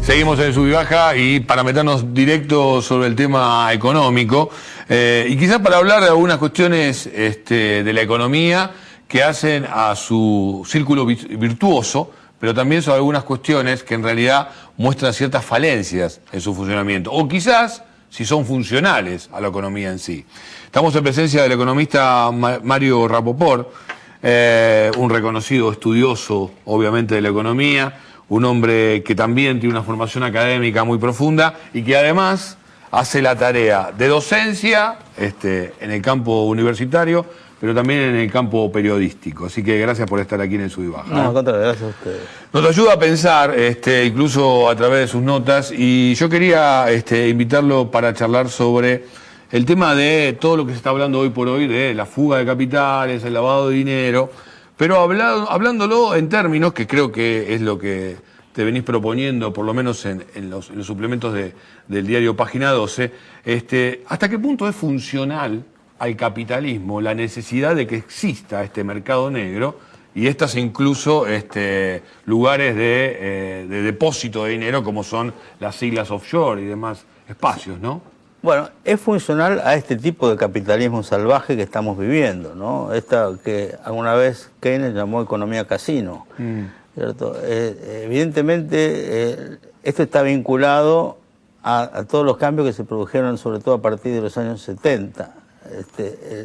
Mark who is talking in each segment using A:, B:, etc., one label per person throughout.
A: Seguimos en Sub y Baja y para meternos directo sobre el tema económico y quizás para hablar de algunas cuestiones de la economía que hacen a su círculo virtuoso, pero también sobre algunas cuestiones que en realidad muestran ciertas falencias en su funcionamiento, o quizás si son funcionales a la economía en sí. Estamos en presencia del economista Mario Rapoport, un reconocido estudioso, obviamente, de la economía, un hombre que también tiene una formación académica muy profunda y que además hace la tarea de docencia en el campo universitario, pero también en el campo periodístico. Así que gracias por estar aquí en el Sub y Baja.
B: No, al contrario, gracias a ustedes.
A: Nos ayuda a pensar, incluso a través de sus notas, y yo quería invitarlo para charlar sobre el tema de todo lo que se está hablando hoy por hoy, de la fuga de capitales, el lavado de dinero, pero hablándolo en términos que creo que es lo que te venís proponiendo, por lo menos en los suplementos del diario Página 12, ¿hasta qué punto es funcional al capitalismo la necesidad de que exista este mercado negro y estas incluso lugares de depósito de dinero como son las islas offshore y demás espacios, ¿no?
B: Bueno, es funcional a este tipo de capitalismo salvaje que estamos viviendo, ¿no? Esta que alguna vez Keynes llamó economía casino, ¿cierto? Evidentemente, esto está vinculado a todos los cambios que se produjeron, sobre todo a partir de los años 70.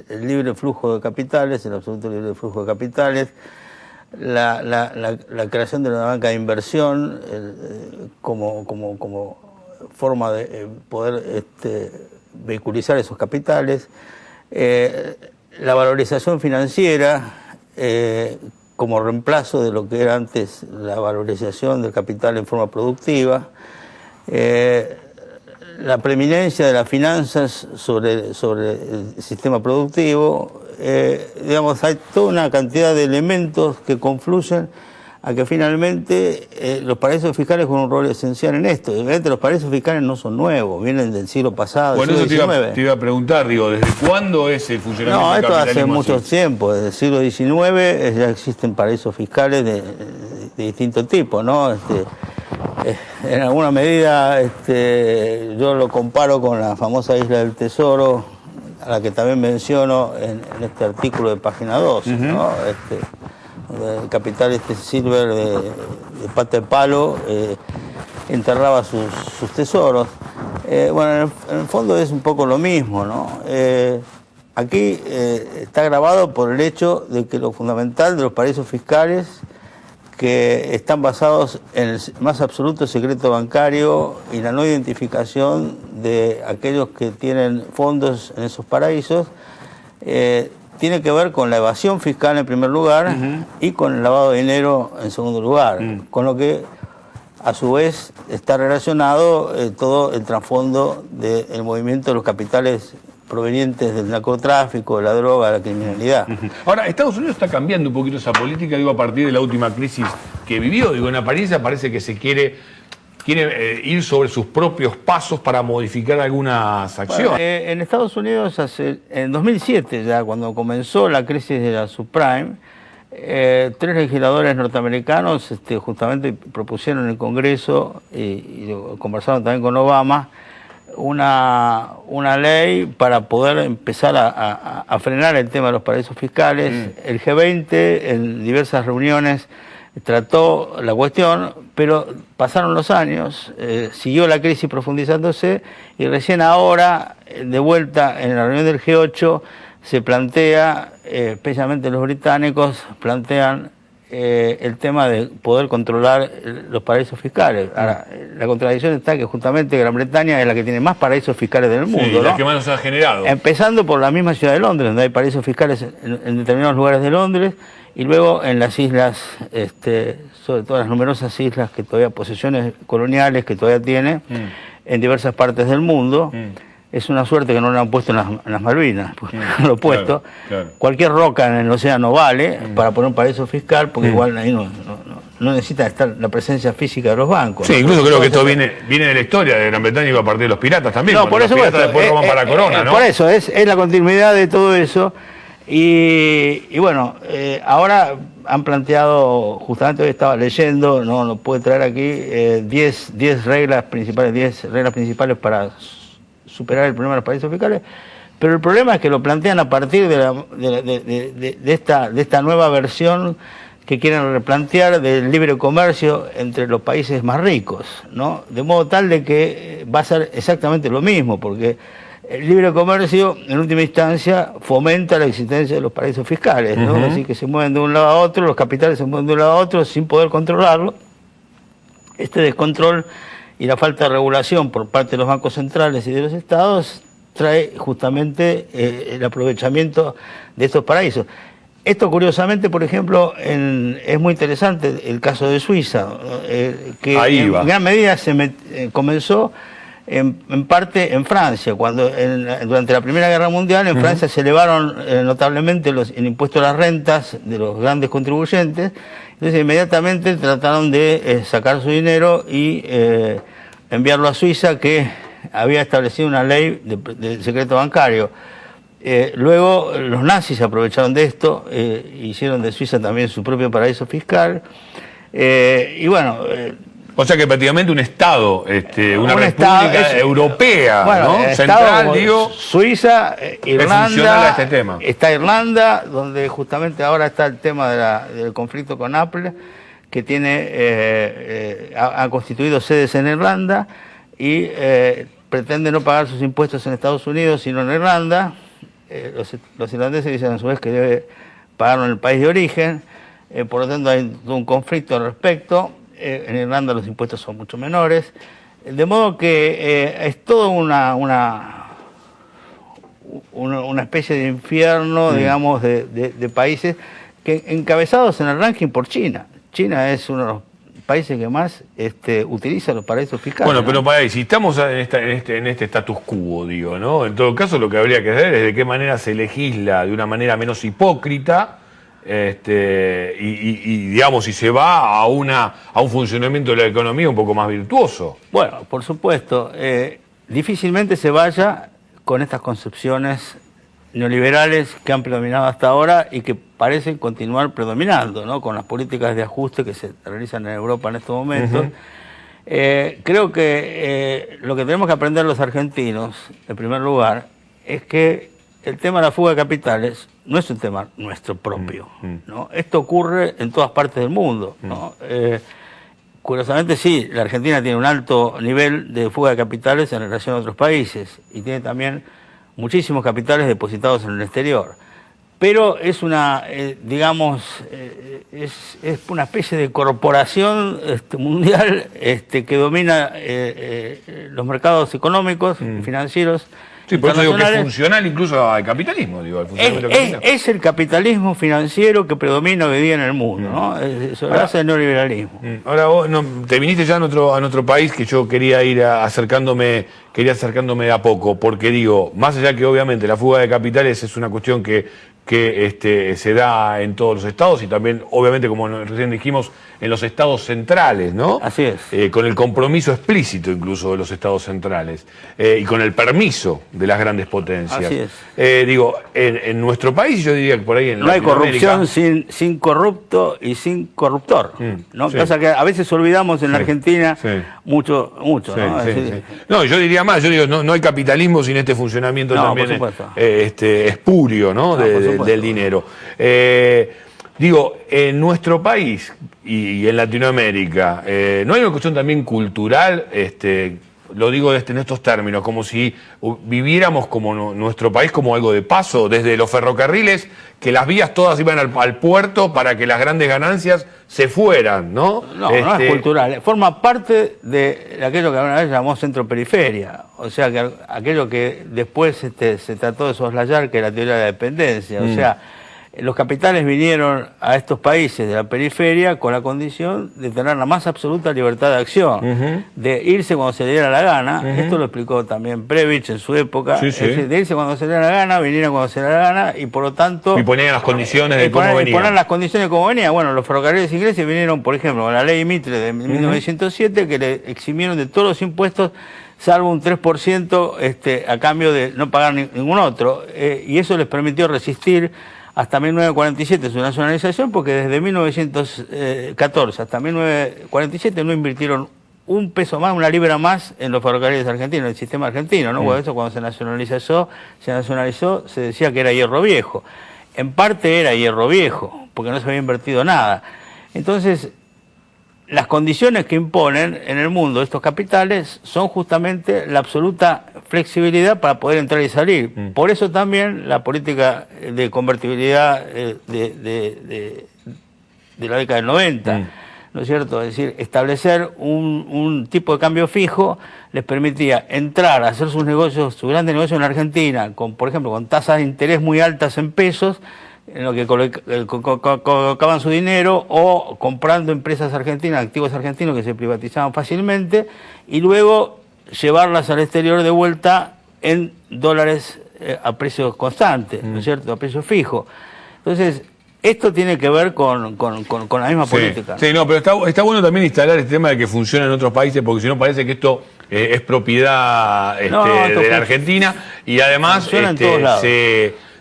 B: El libre flujo de capitales, el absoluto libre flujo de capitales, la creación de una banca de inversión como forma de poder vehiculizar esos capitales, la valorización financiera como reemplazo de lo que era antes la valorización del capital en forma productiva, la preeminencia de las finanzas sobre el sistema productivo, digamos, hay toda una cantidad de elementos que confluyen a que finalmente los paraísos fiscales juegan un rol esencial en esto. Obviamente los paraísos fiscales no son nuevos, vienen del siglo pasado,
A: bueno,
B: del siglo XIX.
A: Te iba a preguntar, digo, ¿desde cuándo es el funcionamiento del capitalismo?
B: No, esto hace mucho tiempo, desde el siglo XIX ya existen paraísos fiscales de distinto tipo, ¿no? En alguna medida yo lo comparo con la famosa Isla del Tesoro, a la que también menciono en este artículo de Página 12, ¿no? El capital Silver de pata de palo enterraba sus tesoros. Bueno, en el fondo es un poco lo mismo, ¿no? Aquí está grabado por el hecho de que lo fundamental de los paraísos fiscales, que están basados en el más absoluto secreto bancario y la no identificación de aquellos que tienen fondos en esos paraísos, tiene que ver con la evasión fiscal en primer lugar y con el lavado de dinero en segundo lugar, con lo que a su vez está relacionado todo el trasfondo del movimiento de los capitales provenientes del narcotráfico, de la droga, de la criminalidad.
A: Ahora, Estados Unidos está cambiando un poquito esa política, digo, a partir de la última crisis que vivió. Digo, en apariencia parece que se quiere ir sobre sus propios pasos para modificar algunas acciones.
B: Bueno, en Estados Unidos, en 2007 ya, cuando comenzó la crisis de la subprime, 3 legisladores norteamericanos justamente propusieron en el Congreso, y conversaron también con Obama, una ley para poder empezar a frenar el tema de los paraísos fiscales. El G20 en diversas reuniones trató la cuestión, pero pasaron los años, siguió la crisis profundizándose y recién ahora, de vuelta en la reunión del G8, se plantea, especialmente los británicos, plantean el tema de poder controlar los paraísos fiscales. Ahora, la contradicción está que justamente Gran Bretaña es la que tiene más paraísos fiscales del mundo,
A: sí,
B: ¿no?
A: La que más nos ha generado.
B: Empezando por la misma ciudad de Londres, donde hay paraísos fiscales en determinados lugares de Londres, y luego en las islas, sobre todo las numerosas islas que todavía, posesiones coloniales que todavía tiene, en diversas partes del mundo. Es una suerte que no lo han puesto en las Malvinas, porque no lo han puesto. Claro. Cualquier roca en el océano vale para poner un paraíso fiscal, porque igual ahí no necesita estar la presencia física de los bancos.
A: Sí, ¿no? Incluso creo que esto viene de la historia de Gran Bretaña y va a partir de los piratas también.
B: No, por eso
A: los piratas después roban para la corona, ¿no?
B: Por eso, es la continuidad de todo eso. Y bueno, ahora han planteado, justamente hoy estaba leyendo, no lo puede traer aquí, 10 reglas principales para superar el problema de los paraísos fiscales, pero el problema es que lo plantean a partir de esta nueva versión que quieren replantear del libre comercio entre los países más ricos, ¿no? De modo tal de que va a ser exactamente lo mismo, porque el libre comercio, en última instancia, fomenta la existencia de los paraísos fiscales, ¿no? Es decir, que se mueven de un lado a otro, los capitales se mueven de un lado a otro sin poder controlarlo. Este descontrol y la falta de regulación por parte de los bancos centrales y de los estados trae justamente el aprovechamiento de estos paraísos. Esto, curiosamente, por ejemplo, es muy interesante el caso de Suiza, que en gran medida comenzó en parte en Francia, cuando durante la Primera Guerra Mundial en Francia se elevaron notablemente el impuesto a las rentas de los grandes contribuyentes, entonces inmediatamente trataron de sacar su dinero y enviarlo a Suiza, que había establecido una ley de secreto bancario. Luego los nazis se aprovecharon de esto, hicieron de Suiza también su propio paraíso fiscal, y bueno...
A: o sea que prácticamente un Estado, una república europea,
B: bueno,
A: ¿no? Central, digo...
B: Suiza, Irlanda,
A: a este tema.
B: Está Irlanda, donde justamente ahora está el tema del conflicto con Apple, que ha constituido sedes en Irlanda y pretende no pagar sus impuestos en Estados Unidos, sino en Irlanda. Los irlandeses dicen a su vez que debe pagarlo en el país de origen, por lo tanto hay un conflicto al respecto. En Irlanda los impuestos son mucho menores, de modo que es todo una especie de infierno, digamos, de países que encabezados en el ranking por China. China es uno de los países que más utiliza los paraísos fiscales.
A: Bueno, pero para ahí, si estamos en este status quo, digo, ¿no? En todo caso, lo que habría que ver es de qué manera se legisla de una manera menos hipócrita, y digamos, si se va a un funcionamiento de la economía un poco más virtuoso.
B: Bueno, por supuesto, difícilmente se vaya con estas concepciones neoliberales que han predominado hasta ahora y que parecen continuar predominando, ¿no? Con las políticas de ajuste que se realizan en Europa en estos momentos. Creo que lo que tenemos que aprender los argentinos, en primer lugar, es que el tema de la fuga de capitales no es un tema nuestro propio, ¿no? Esto ocurre en todas partes del mundo, ¿no? Curiosamente sí, la Argentina tiene un alto nivel de fuga de capitales en relación a otros países y tiene también muchísimos capitales depositados en el exterior. Pero es digamos, es una especie de corporación mundial que domina los mercados económicos y financieros.
A: Sí, por eso digo que es funcional incluso al capitalismo, digo, al funcionamiento
B: es el capitalismo financiero que predomina hoy día en el mundo, ¿no? Eso lo hace el neoliberalismo.
A: Ahora vos te viniste ya a nuestro país, que yo quería ir acercándome de a poco, porque digo, más allá que obviamente la fuga de capitales es una cuestión que se da en todos los estados y también, obviamente, como recién dijimos, en los estados centrales, ¿no?
B: Así es.
A: Con el compromiso explícito incluso de los estados centrales y con el permiso de las grandes potencias.
B: Así es.
A: Digo, en nuestro país, yo diría que por ahí en
B: no hay corrupción sin corrupto y sin corruptor, ¿no? Sí. Pasa que a veces olvidamos en la Argentina mucho, sí, ¿no?
A: Sí. No, yo diría más, yo digo, no hay capitalismo sin este funcionamiento también espurio, ¿no? Del dinero. Digo, en nuestro país y en Latinoamérica, ¿no hay una cuestión también cultural? Lo digo en estos términos, como si viviéramos como nuestro país como algo de paso, desde los ferrocarriles, que las vías todas iban al puerto para que las grandes ganancias se fueran, ¿no?
B: No es cultural, forma parte de aquello que alguna vez llamó centro-periferia, o sea, que aquello que después se trató de soslayar, que es la teoría de la dependencia, o sea, los capitales vinieron a estos países de la periferia con la condición de tener la más absoluta libertad de acción, de irse cuando se le diera la gana. Esto lo explicó también Prebisch en su época. Es decir, de irse cuando se le diera la gana, vinieran cuando se le diera la gana y por lo tanto...
A: Y ponían las condiciones de cómo venían.
B: Ponían las condiciones de cómo venían. Bueno, los ferrocarriles ingleses vinieron, por ejemplo, con la ley Mitre de 1907, que le eximieron de todos los impuestos salvo un 3% a cambio de no pagar ningún otro. Y eso les permitió resistir hasta 1947 su nacionalización, porque desde 1914 hasta 1947 no invirtieron un peso más, una libra más en los ferrocarriles argentinos, en el sistema argentino, ¿no? Por eso cuando se nacionalizó, se decía que era hierro viejo. En parte era hierro viejo, porque no se había invertido nada. Entonces, las condiciones que imponen en el mundo estos capitales son justamente la absoluta flexibilidad para poder entrar y salir. Por eso también la política de convertibilidad de la década del 90, ¿no es cierto? Es decir, establecer un tipo de cambio fijo les permitía entrar a hacer sus negocios, sus grandes negocios en Argentina, por ejemplo, con tasas de interés muy altas en pesos, en lo que colocaban su dinero, o comprando empresas argentinas, activos argentinos que se privatizaban fácilmente, y luego llevarlas al exterior de vuelta en dólares a precios constantes, ¿no es cierto?, a precio fijo. Entonces, esto tiene que ver con la misma política.
A: Sí, no, pero está bueno también instalar este tema de que funciona en otros países, porque si no parece que esto es propiedad de la Argentina, y además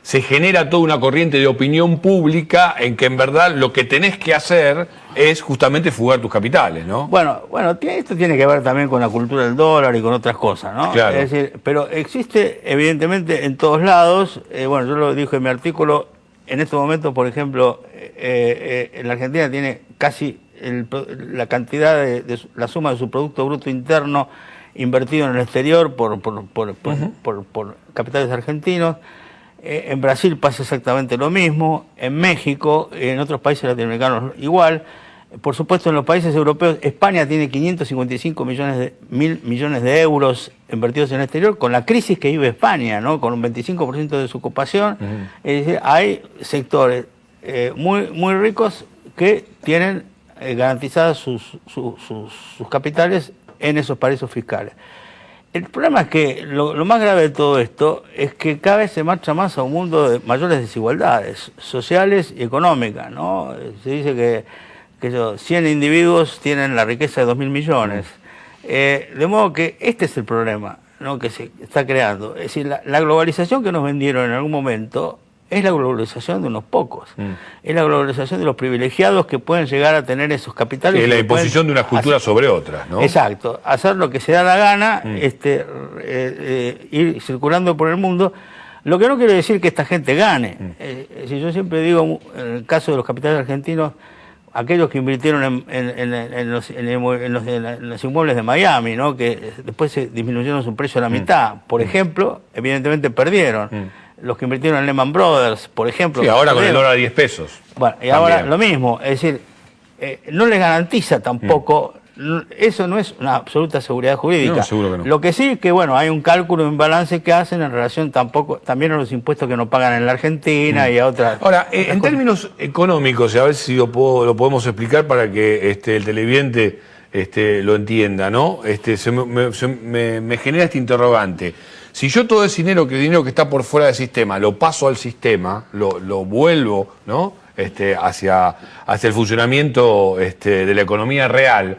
A: se genera toda una corriente de opinión pública en que en verdad lo que tenés que hacer es justamente fugar tus capitales, ¿no? Bueno,
B: esto tiene que ver también con la cultura del dólar y con otras cosas, ¿no?
A: Claro.
B: Es decir, pero existe evidentemente en todos lados, yo lo dije en mi artículo, en estos momentos, por ejemplo, en la Argentina tiene casi la cantidad la suma de su Producto Bruto Interno invertido en el exterior por capitales argentinos. En Brasil pasa exactamente lo mismo, en México, en otros países latinoamericanos igual. Por supuesto, en los países europeos, España tiene 555 millones de euros invertidos en el exterior, con la crisis que vive España, ¿no? Con un 25% de su ocupación. Es decir, hay sectores muy ricos que tienen garantizadas sus capitales en esos paraísos fiscales. El problema es que lo más grave de todo esto es que cada vez se marcha más a un mundo de mayores desigualdades sociales y económicas, ¿no? Se dice que 100 individuos tienen la riqueza de 2.000 millones. De modo que este es el problema, ¿no?, que se está creando. Es decir, la globalización que nos vendieron en algún momento es la globalización de unos pocos. Es la globalización de los privilegiados que pueden llegar a tener esos capitales.
A: Es la imposición de una cultura sobre otras, ¿no?
B: Exacto. Hacer lo que se da la gana, ir circulando por el mundo. Lo que no quiere decir que esta gente gane. Si yo siempre digo, en el caso de los capitales argentinos, aquellos que invirtieron en los inmuebles de Miami, ¿no?, que después se disminuyeron su precio a la mitad, por ejemplo, evidentemente perdieron. Los que invirtieron en Lehman Brothers, por ejemplo.
A: Sí, ahora con el dólar a 10 pesos.
B: Bueno, y ahora lo mismo, es decir, no les garantiza tampoco, eso no es una absoluta seguridad jurídica.
A: No, seguro que no.
B: Lo que sí es que, hay un cálculo, un balance que hacen en relación también a los impuestos que no pagan en la Argentina y a otras.
A: Ahora, en términos económicos, a ver si lo podemos explicar para que el televidente lo entienda, ¿no? Me genera este interrogante. Si yo todo ese dinero que está por fuera del sistema lo paso al sistema, lo vuelvo, ¿no?, hacia el funcionamiento de la economía real,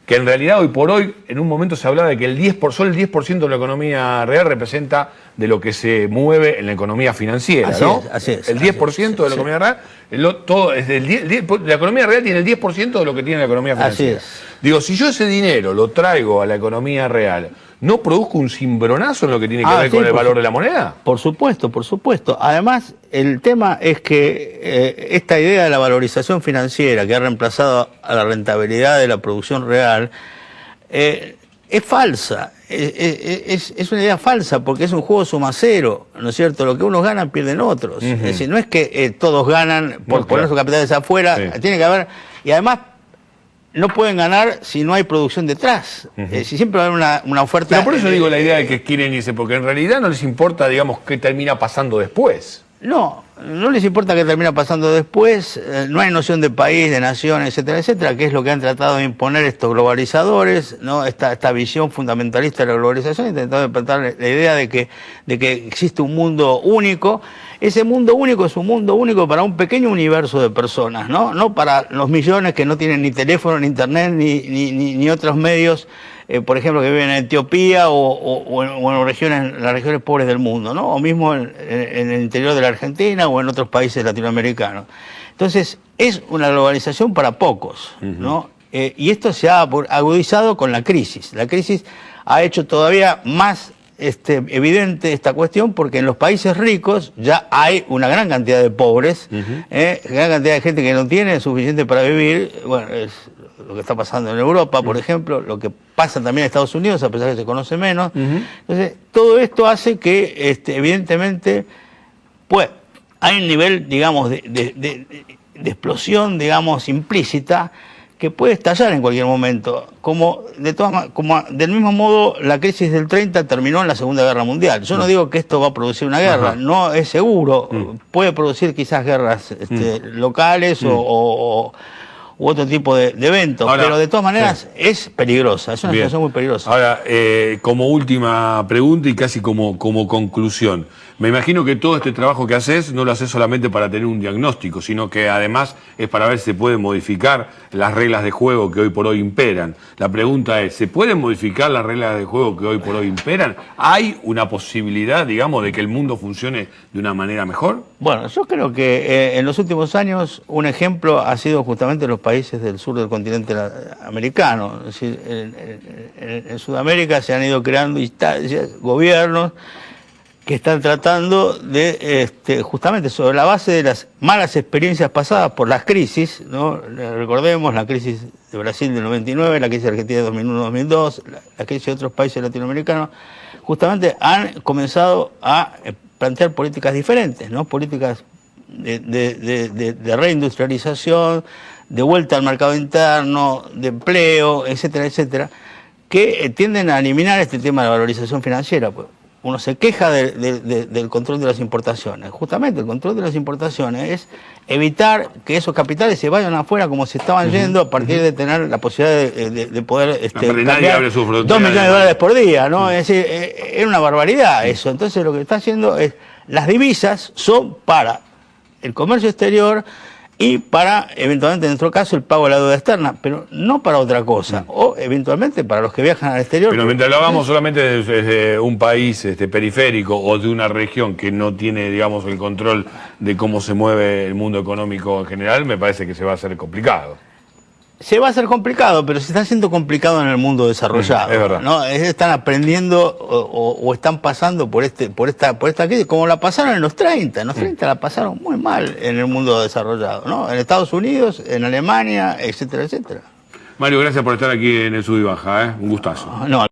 A: que en realidad hoy por hoy, en un momento se hablaba de que solo el 10% de la economía real representa de lo que se mueve en la economía financiera, ¿no?
B: Así es.
A: El 10% de la economía real, la economía real tiene el 10% de lo que tiene la economía financiera.
B: Así es.
A: Digo, si yo ese dinero lo traigo a la economía real, ¿no produzco un cimbronazo en lo que tiene que ver con el valor de la moneda?
B: Por supuesto, por supuesto. Además, el tema es que esta idea de la valorización financiera que ha reemplazado a la rentabilidad de la producción real es falsa. Es una idea falsa porque es un juego suma cero, ¿no es cierto? Lo que unos ganan, pierden otros. Es decir, no es que todos ganan por poner sus capitales afuera, tiene que haber... Y además, no pueden ganar si no hay producción detrás. Si siempre va a haber una oferta...
A: Pero por eso digo la idea de que quieren irse, porque en realidad no les importa, digamos, qué termina pasando después.
B: No les importa qué termina pasando después, no hay noción de país, de nación, etcétera, etcétera, que es lo que han tratado de imponer estos globalizadores, ¿no? Esta visión fundamentalista de la globalización, intentando implantar la idea de que existe un mundo único. Ese mundo único es un mundo único para un pequeño universo de personas, no para los millones que no tienen ni teléfono, ni internet, ni otros medios por ejemplo, que viven en Etiopía o en las regiones pobres del mundo, ¿no? O mismo en el interior de la Argentina o en otros países latinoamericanos. Entonces, es una globalización para pocos, ¿no? Y esto se ha agudizado con la crisis. La crisis ha hecho todavía más evidente esta cuestión porque en los países ricos ya hay una gran cantidad de pobres, gran cantidad de gente que no tiene suficiente para vivir. Bueno, es lo que está pasando en Europa, por ejemplo, lo que pasa también en Estados Unidos, a pesar de que se conoce menos. Entonces, todo esto hace que, evidentemente, pues, hay un nivel, digamos, de explosión, digamos, implícita, que puede estallar en cualquier momento, como del mismo modo la crisis del 30 terminó en la Segunda Guerra Mundial. Yo no digo que esto va a producir una guerra, no es seguro, puede producir quizás guerras locales u otro tipo de eventos, ahora, pero de todas maneras es peligrosa, es una situación muy peligrosa.
A: Ahora, como última pregunta y casi como conclusión, me imagino que todo este trabajo que haces no lo haces solamente para tener un diagnóstico, sino que además es para ver si se pueden modificar las reglas de juego que hoy por hoy imperan. La pregunta es, ¿se pueden modificar las reglas de juego que hoy por hoy imperan? ¿Hay una posibilidad, digamos, de que el mundo funcione de una manera mejor?
B: Bueno, yo creo que en los últimos años un ejemplo ha sido justamente los países del sur del continente americano. Es decir, en Sudamérica se han ido creando instancias, gobiernos, que están tratando de, justamente sobre la base de las malas experiencias pasadas por las crisis, ¿no? Recordemos la crisis de Brasil del 99, la crisis de Argentina de 2001-2002, la crisis de otros países latinoamericanos, justamente han comenzado a plantear políticas diferentes, ¿no? Políticas de reindustrialización, de vuelta al mercado interno, de empleo, etcétera, etcétera, que tienden a eliminar este tema de la valorización financiera, pues. Uno se queja del control de las importaciones. Justamente el control de las importaciones es evitar que esos capitales se vayan afuera como se estaban yendo a partir de tener la posibilidad de poder
A: cambiar 2
B: millones de dólares por día, ¿no? Es decir, era una barbaridad eso. Entonces lo que está haciendo es, las divisas son para el comercio exterior y para, eventualmente, en nuestro caso, el pago de la deuda externa, pero no para otra cosa, o eventualmente para los que viajan al exterior.
A: Pero mientras lo hagamos solamente desde un país periférico o de una región que no tiene, digamos, el control de cómo se mueve el mundo económico en general, me parece que se va a hacer complicado.
B: Se va a hacer complicado, pero se está haciendo complicado en el mundo desarrollado. Es verdad. ¿No? Están aprendiendo o están pasando por esta crisis, como la pasaron en los 30. En los 30 la pasaron muy mal en el mundo desarrollado, ¿no? En Estados Unidos, en Alemania, etcétera, etcétera.
A: Mario, gracias por estar aquí en el Sub y Baja, Un gustazo.
B: No.